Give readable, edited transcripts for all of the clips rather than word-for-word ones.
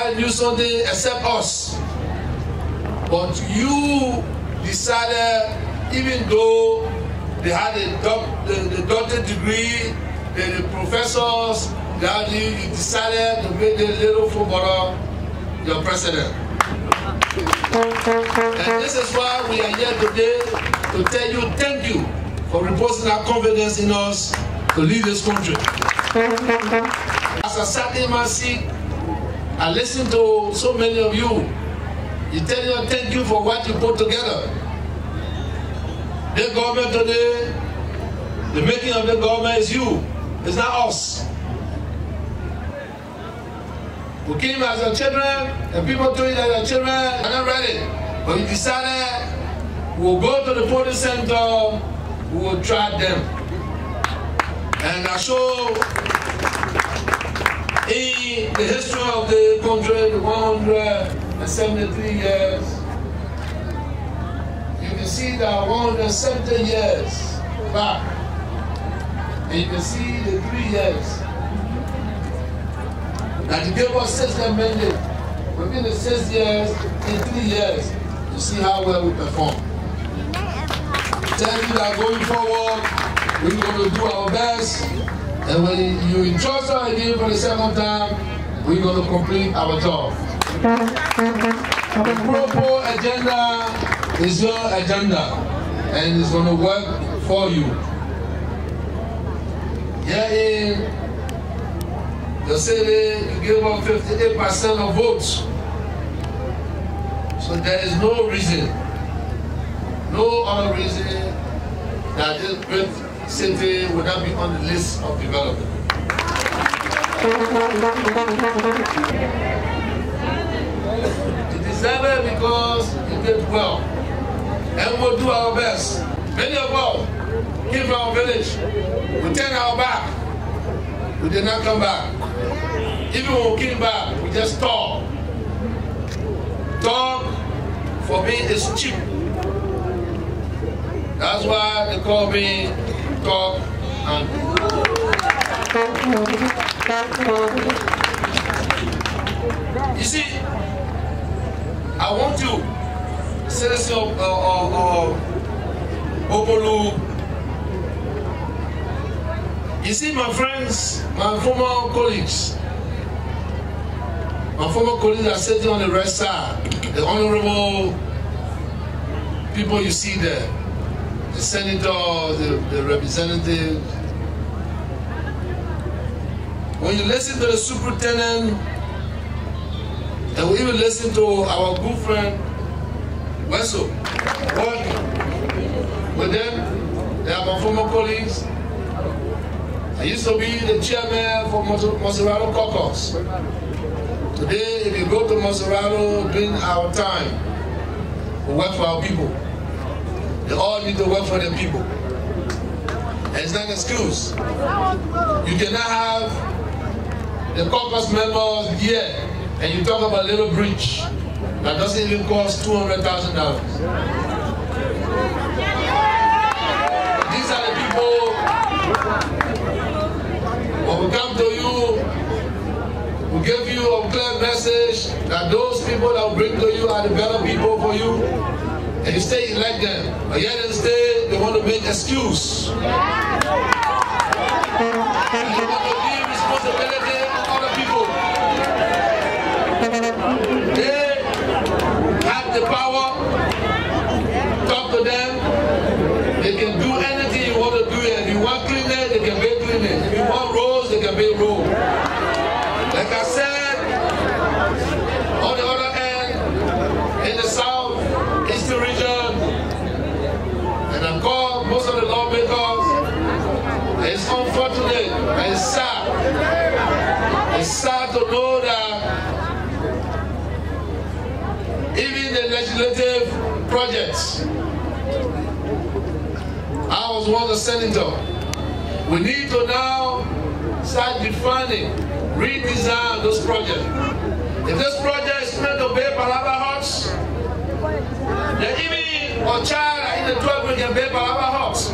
try to do something except us. But you decided, even though they had the doctorate degree, the professors, you decided to make the little footballer your president. And this is why we are here today to tell you thank you for reposing our confidence in us to lead this country. As I sat in my seat, I listened to so many of you. You tell you thank you for what you put together. The government today, the making of the government is you. It's not us. We came as your children, and people told you that your children are not ready. But you decided we'll go to the polling center, we will try them. And I show in the history of the country, the 173 years, you can see that 170 years back, and you can see the 3 years that you gave us 6 mandate. Within the 6 years, in 3 years, to see how well we perform. Tell you that going forward, we're going to do our best, and when you entrust us again for the second time, we're going to complete our job. The Pro agenda is your agenda, and it's going to work for you. Here in the city, you give up 58% of votes. So there is no reason, no other reason that this great city would not be on the list of development. It deserves it because you did well. And we'll do our best. Many of us came from our village. We turned our back. We did not come back. Even when we came back, we just talk. Talk for me is cheap. That's why they call me Talk and You see, I want you, citizens of Obolu. You see, my friends, my former colleagues are sitting on the right side. The honorable people you see there, the senators, the representatives. When you listen to the superintendent, and we even listen to our good friend Wessel, work with them, they are my former colleagues. I used to be the chairman for Maserado Caucus. Today, if you go to Maserado during our time, we work for our people. They all need to work for their people. And it's not an excuse. You cannot have the caucus members here and you talk about a little bridge that doesn't even cost $200,000. These are the people. When we come to you, we give you a clear message that those people that will bring to you are the better people for you, and you stay elect them. But yet instead, they want to make excuse. They want to give responsibility on other people. They have the power. Talk to them. They can do anything you want to do. If you want cleaner, they can make cleaner. If you want roads, they can make roads. Like I said, on the other hand, in the south, eastern region, and I call most of the lawmakers, it's unfortunate and it's sad. It's sad to know that even the legislative projects, I was once a senator. We need to now start defining, redesign those projects. If this project is meant to pay Palava Huts, then even a child in the 12th grade can pay Palava Huts.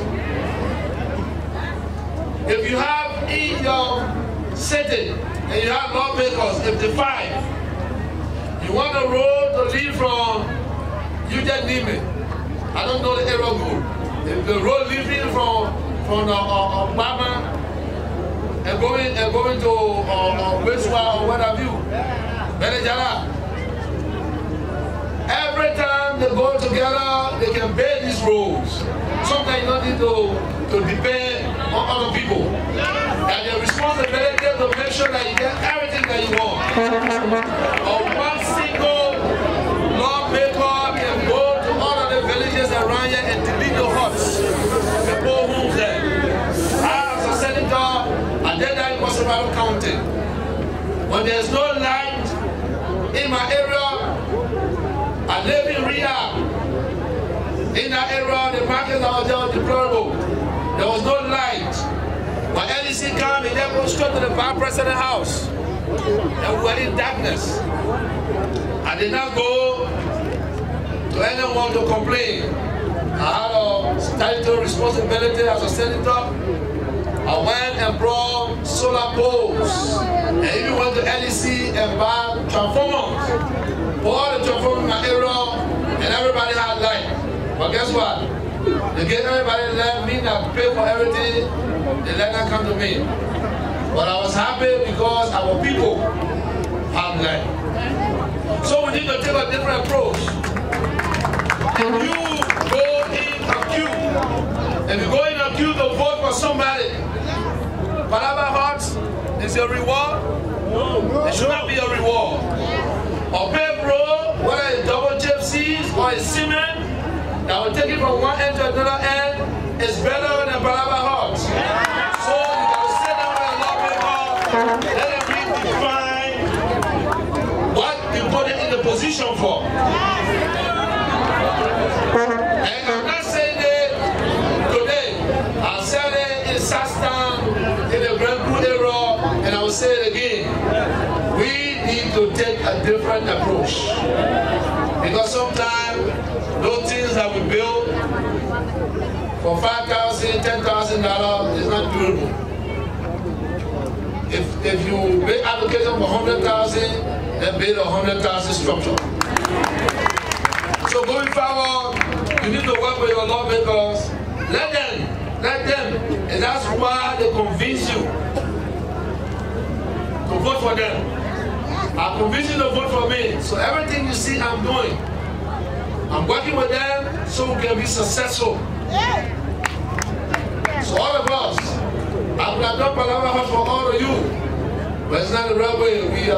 If you have in your city and you have lawmakers, if they fight, You want a road to lead from Eugene Nime. I don't know the area good. The road leading from Obama and going to Westward or what have you. Benejala. Every time they go together, they can build these roads. Sometimes you don't need to depend on other people. And your responsibility to make sure that you get everything that you want. Or one single lawmaker can go to all of the villages around here and delete the huts. People move there. I, as a senator, I did that in Mosopalo County. When there's no light in my area, I live in Riyadh. In that area, the markets are just deplorable. There was no light. When LEC came, he then goes straight to the Vice President's house. And we were in darkness. I did not go to anyone to complain. I had a statutory responsibility as a senator. I went and brought solar poles. And even went to LEC and bought transformers. For all the transformers in my area, and everybody had light. But guess what? They gave everybody light, me that pay for everything, they let them come to me. But I was happy because our people have light. So we need to take a different approach. If you go in a queue, if you go in a queue to vote for somebody, Palava Hearts is a reward. It should not be a reward. A paved road, whether it's double gypsies or it's cement, that will take it from one end to another end, is better than Palava Hearts. So you got to sit down with a lawmaker, let them redefine what you put it in the position for. And I'm not saying it today. I'll say it in Sastan, in the Grand Coup area, and I will say it again. We need to take a different approach. Because sometimes those things that we build for $5,000, $10,000 is not durable. If you make application for $100,000, then build a $100,000 structure. So going forward, you need to work with your lawmakers. Let them. And that's why they convince you to vote for them. I convince you to vote for me. So everything you see I'm doing, I'm working with them so we can be successful. So all of us, I would have done Palava House for all of you. But it's not the right way. We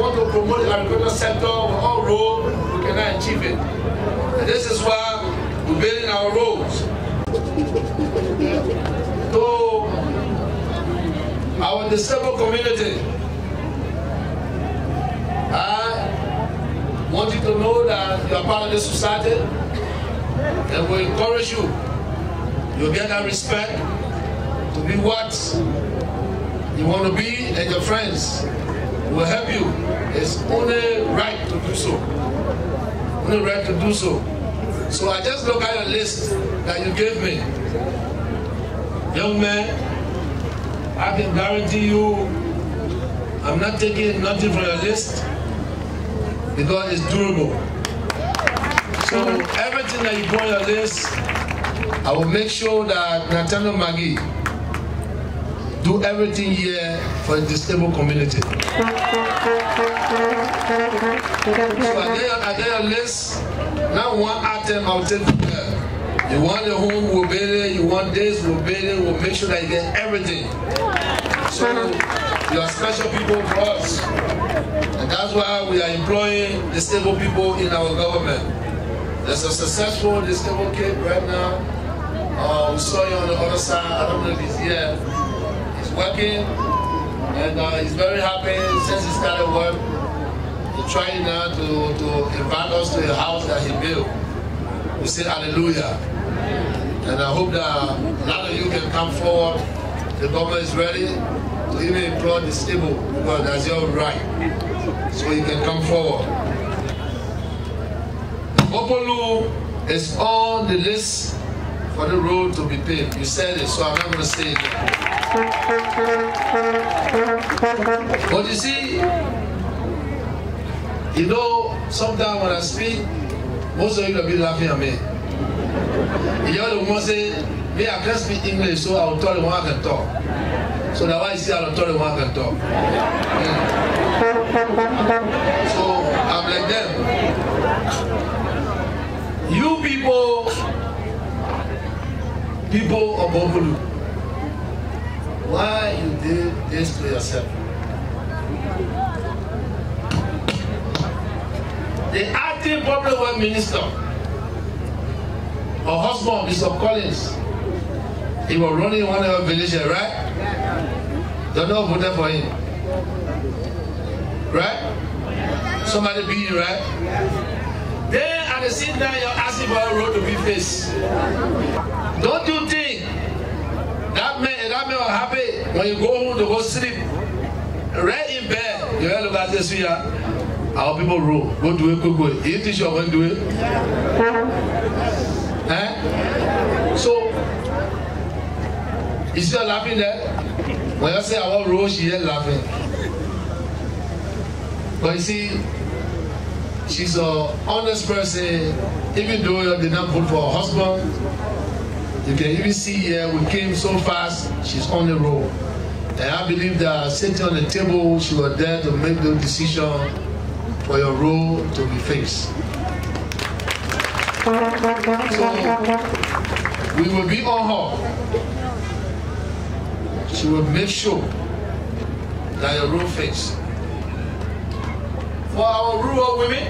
want to promote the agricultural sector. We're all road, we cannot achieve it. And this is why we're building our roads. To our disabled community, I want you to know that you are part of this society, and we encourage you. You'll get that respect to be what you want to be, and your friends will help you. It's only right to do so. Only right to do so. So I just look at your list that you gave me. Young man, I can guarantee you I'm not taking nothing from your list because it's durable. So everything that you put on your list, I will make sure that Nathaniel Maggie do everything here for the disabled community. So I get your list. Not one item I'll take from there. You want the home, we'll build it. You want this, we'll build it. We'll make sure that you get everything. So you are special people for us. And that's why we are employing disabled people in our government. There's a successful disabled kid right now. We saw you on the other side. I don't know if he's here. He's working. And he's very happy since he started work. He's trying now to invite us to the house that he built. We say hallelujah. And I hope that a lot of you can come forward. The government is ready to even employ disabled because that's your right. So you can come forward. Opolu is on the list for the road to be paved. You said it, so I'm not going to say it. But you see, You know, sometimes when I speak, most of you will be laughing at me. You know, the one say, me, I can't speak English, so I will tell the one I can talk. So that's why you see I will tell the one I can talk. Yeah. So I'm like them. You people of Bobolu, why you did this to yourself? The acting public works minister or husband of Bishop Collins, he was running one of our villages, right? Don't know who voted for him, right? Somebody beat you, right? Then at the same time, you're asking for a road to be faced. Don't you think that man was happy when you go home to go sleep, right in bed? You look at this here. Our people roll. Go do it, quick. You think you're going to do it? So, is she laughing there? When I say I want roll, she is laughing. But you see, she's an honest person. Even though you did not vote for her husband, you can even see here we came so fast, she's on the road. And I believe that sitting on the table, she was there to make the decision for your role to be fixed. So we will be on her. She will make sure that your role fixed. For our rural women,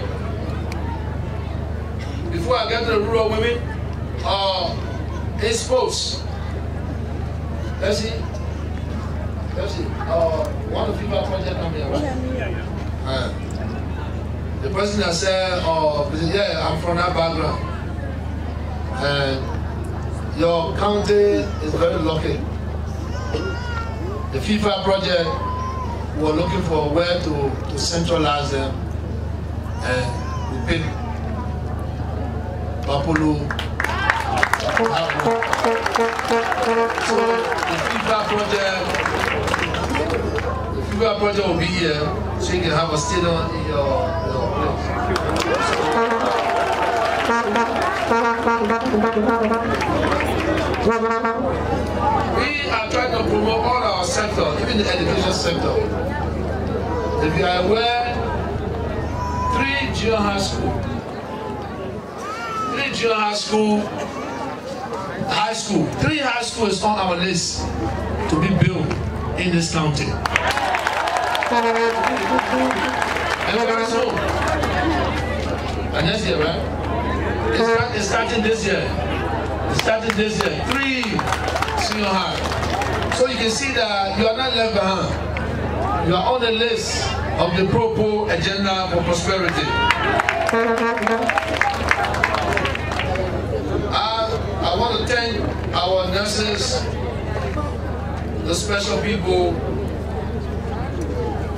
before I get to the rural women, in sports, let's see, one of the people project come here, right? The person that said, yeah, I'm from that background. And your county is very lucky. The FIFA project, we're looking for where to centralize them. And we picked Bapolu. So the FIFA project will be here, so you can have a stadium in your place. We are trying to promote all our sectors, even the education sector. If you are aware, 3 junior high school is on our list to be built in this county. And very soon. And next year, right? It's starting this year. 3 senior high. So you can see that you are not left behind. You are on the list of the Propo agenda for prosperity. I want to thank our nurses, the special people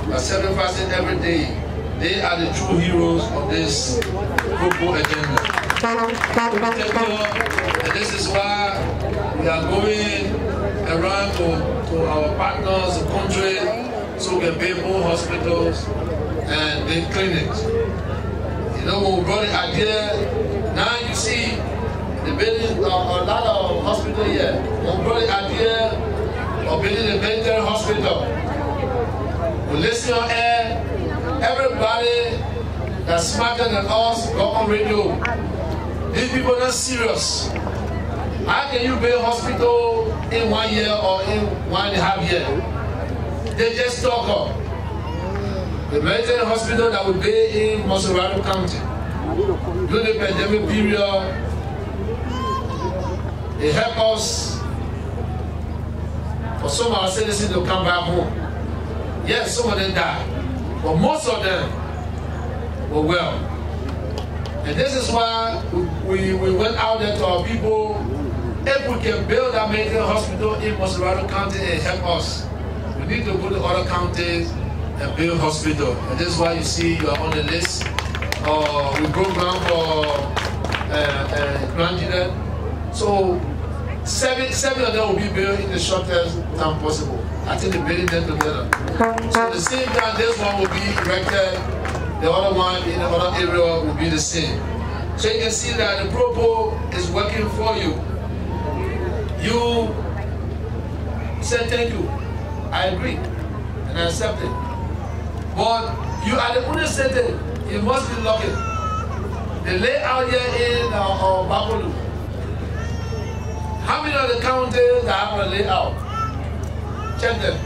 that are sacrificing every day. They are the true heroes of this Propo agenda. And this is why we are going around to our partners, the country, so we can build more hospitals and build clinics. You know, when we brought the idea, now you see the building, a lot of hospitals here. When we brought the idea of building a military hospital, we listen on air, everybody that's smarter than us go on radio. These people are not serious. How can you build a hospital in 1 year or in 1.5 years? They just talk up. The military hospital that will be in Montserrat County during the pandemic period, it helped us for some of our citizens to come back home. Yes, some of them died, but most of them were well. And this is why we went out there to our people. If we can build a military hospital in Montserrat County and help us, we need to go to other counties and build hospital. And this is why you see you are on the list. We program for grandchildren. So seven of them will be built in the shortest time possible. I think they're building them together. So at the same time, this one will be erected the other one in the other area will be the same. So you can see that the Propo is working for you. You say thank you. I agree and I accept it. But you are the only city, you must be lucky. The layout here in Babolu. How many of the counties that have a layout? Check them.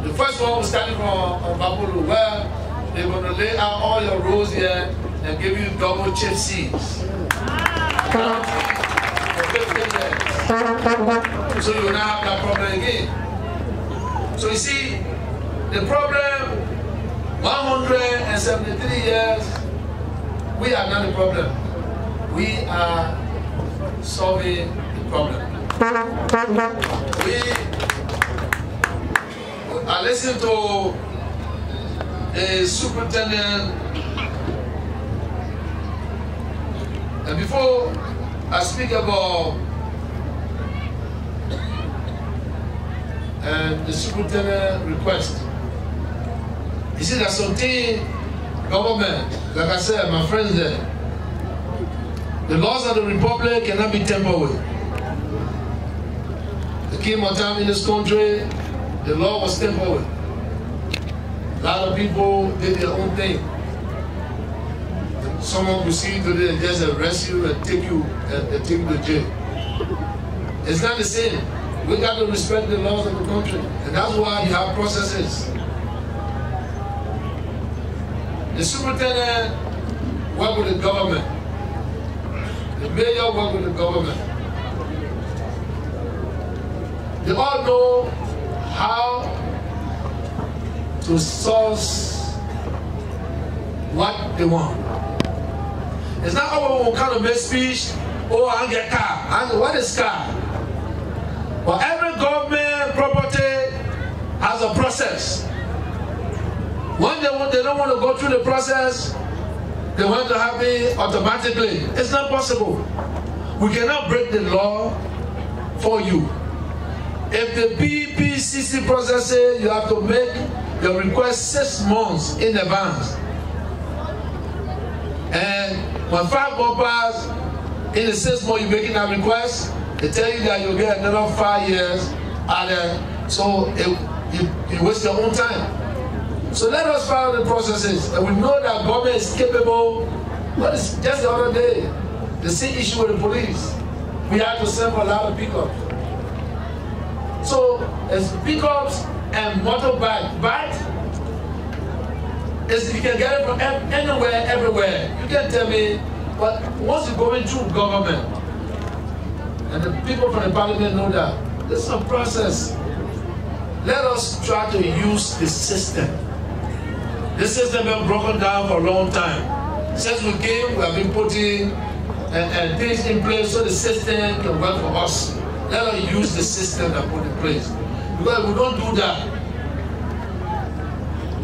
The first one was starting from Babolu, where they're going to lay out all your roads here and give you double chip seeds. So you will not have that problem again. So you see, the problem, 173 years, we are not the problem. We are solving the problem. I listened to a superintendent, and before I speak about the superintendent request, you see that something government, like I said, my friends there, the laws of the republic cannot be tampered with. There came a time in this country, the law was tampered with. A lot of people did their own thing. Someone could see you today and just arrest you and take you to jail. It's not the same. We got to respect the laws of the country, and that's why you have processes. The superintendent work with the government. The mayor work with the government. They all know how to source what they want. It's not all kind of make speech, oh, I get car. What is car? But every government property has a process. When they don't want to go through the process, they want to have it automatically. It's not possible. We cannot break the law for you. If the PPCC process says you have to make your request 6 months in advance, and when 5 months pass, in the 6 months you're making that request, they tell you that you'll get another 5 years, and so you waste your own time. So let us follow the processes, and we know that government is capable. But it's just the other day, the same issue with the police. We had to send for a lot of pickups. So it's pickups and motorbike. But you can get it from anywhere, everywhere. You can tell me, but once you're going through government, and the people from the parliament know that, there's a process. Let us try to use the system. This system has been broken down for a long time. Since we came, we have been putting things in place so the system can work for us. Let us use the system that put in place. Because if we don't do that,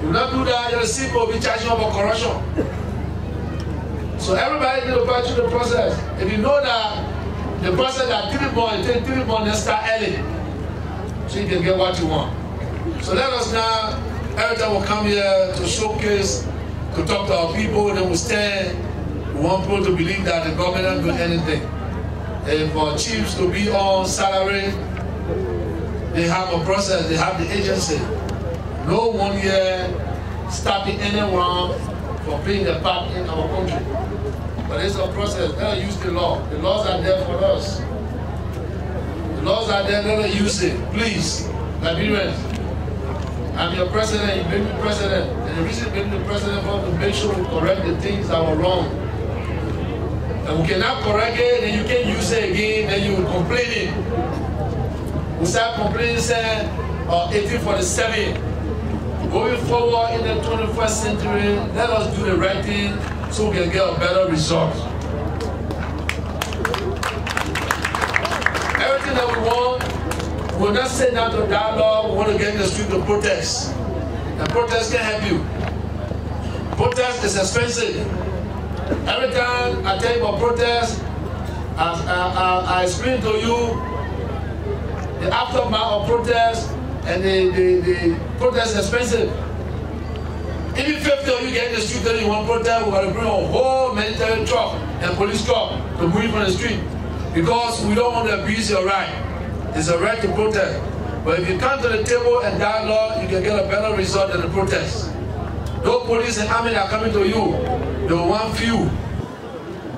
the people will be charging up for corruption. So everybody needs to go through the process. If you know that the process that 3 months, it takes 3 months, then start early, so you can get what you want. So let us now, every time we come here to showcase, to talk to our people, then we stand. We want people to believe that the government doesn't do anything. And for chiefs to be on salary, they have a process, they have the agency. No 1 year stopping anyone from paying their part in our country. But it's a process. Let us use the law. The laws are there for us. The laws are there, let us use it. Please, Liberians. I'm your president, you made me president. And the reason you made me president was to make sure we correct the things that were wrong. And we cannot correct it, then you can't use it again, then you will complain it. We start complaining, saying, 1847. Going forward in the 21st century, let us do the right thing so we can get a better result. Everything that we want, we're not sitting down to dialogue, we want to get in the street to protest. And protest can help you. Protest is expensive. Every time I tell you about protest, I explain to you the aftermath of protest, and the protest is expensive. Even 50 of you get in the street and you want to protest, we're going to bring a whole military truck and police truck to move you from the street. Because we don't want to abuse your right. It's a right to protest. But if you come to the table and dialogue, you can get a better result than the protest. Those police and army that are coming to you, they will want few.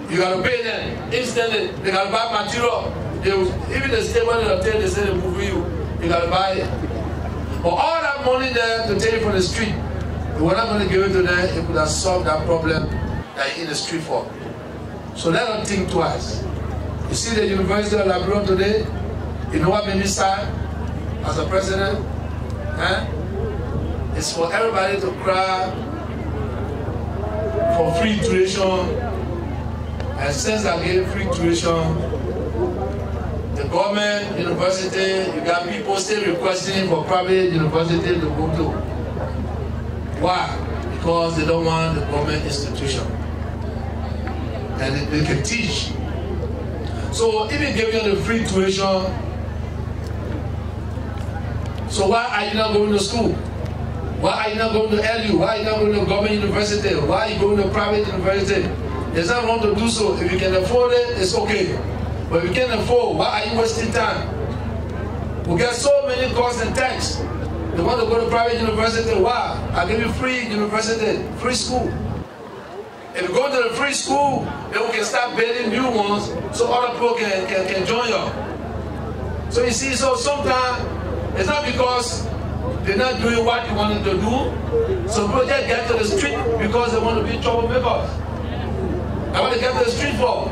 You got to pay them instantly. They got to buy material. Even the state money they say they move you. You got to buy it. But all that money there to take it from the street, we're not going to give it to them. It would have solved that problem that you're in the street for. So let us think twice. You see the University of Liberia today? You know what made me sad as a president? It's for everybody to cry for free tuition. And since I gave free tuition, the government university, you got people still requesting for private university to go to. Why? Because they don't want the government institution. And they can teach. So even giving you the free tuition, so why are you not going to school? Why are you not going to LU? Why are you not going to government university? Why are you going to private university? There's not wrong to do so. If you can afford it, it's okay. But if you can't afford, why are you wasting time? We get so many costs and tax. They want to go to private university. Why? I give you free university, free school. If you go to the free school, then we can start building new ones so other people can join you. So you see, so sometimes it's not because they're not doing what you wanted to do. Some people just get to the street because they want to be troublemakers. I want to get to the street for.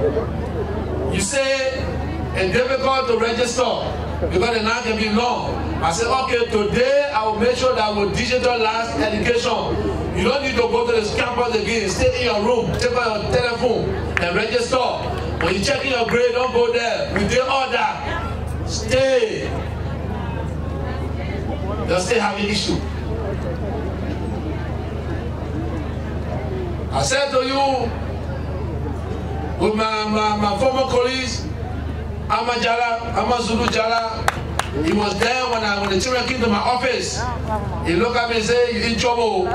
You say it's difficult to register because the line can be long. I said, okay, today I will make sure that we digitalize education. You don't need to go to the campus again. Stay in your room, take out your telephone and register. When you're checking your grade, don't go there. We did all that. Stay. They'll still have an issue. I said to you, with my former colleagues, Ama Zulu Jala, he was there when the children came to my office. He looked at me and said, "You in trouble?"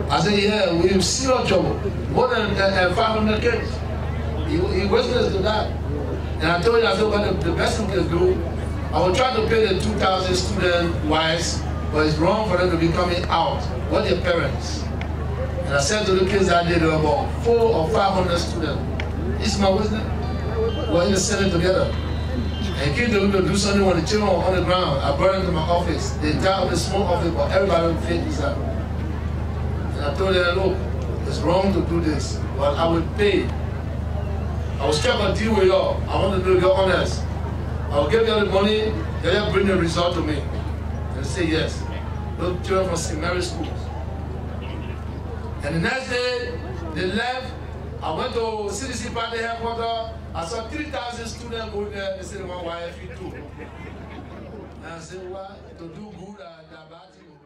I said, "Yeah, we're in serious trouble. More than 500 kids." He witnessed to that. And I told him, I said, well, the best we can do, I will try to pay the 2,000 student wise, but it's wrong for them to be coming out. What their parents? And I said to the kids that day, there were about 400 or 500 students. This is my wisdom. We're in the Senate together. And kids are going to do something when the children are on the ground. I brought them to my office. The entire office, small office, but everybody will fit this out. And I told them, look, it's wrong to do this, but I will pay. I will strike a deal with y'all. I want to know if you're honest. I will give you the money, they just bring the result to me. And they say yes. Those children from St. Mary's schools. And the next day, they left. I went to CDC party headquarters. I saw 3,000 students going there. They said, "One YFE too." And I said, "What? To do good, bad thing."